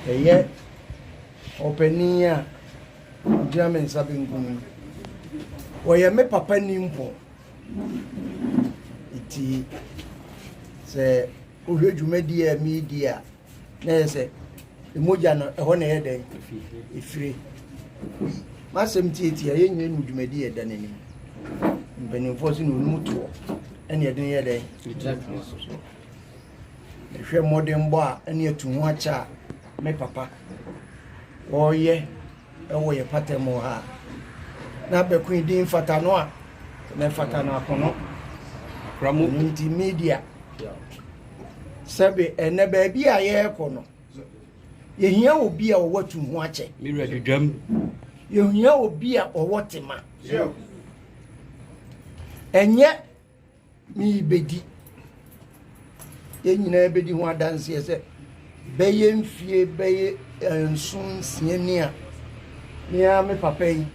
Eye openia German sabingum. Oye me papa nimpo. Iti se ohwe dwumadi a media na se emoja no ehọ na yede ifire masem tieti aye nyɛ nu dwumadi yɛ danenim mbenimfo si no muto ene yede yede ehwe modern bo a ene atu ho acha me papa oye ewo ye patemo ha na be kun din fata no a na fata no akono ramu media Sabe ene baabi a ye kono yehia obi a owatu ho ache mirror dwam yehia obi a owotema enye mi bedi yenyina bedi ho adanse se beye mfie beye ensun siani a nia me papa yi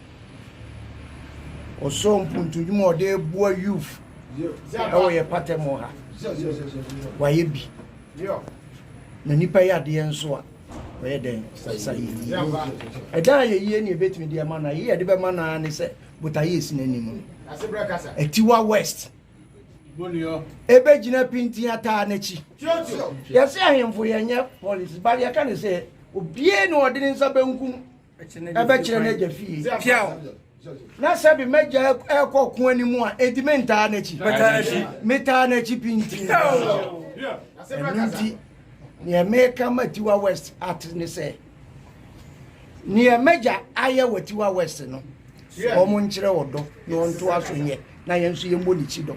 oso mpuntudum ode bua youth ewo ye patemo ha waye bi na nipa ya de enso a we den sai eda ye ye ni betimi de ma na ye de be ma na ne se botaye esi nanim Atiwa West ebe gina pinti ata na chi ye se ahemfo ye nye police ba ye ka ne se obie no ode ne nsa bankum ebe kire na jafie piao na sabi meja ekokun animu a edimenta na chi meta na chi pinti Nti ni America Atiwa West at ne say ni meja aye Atiwa West no omo nkyere wodo no nto aso nye na yenso yembo ni chi do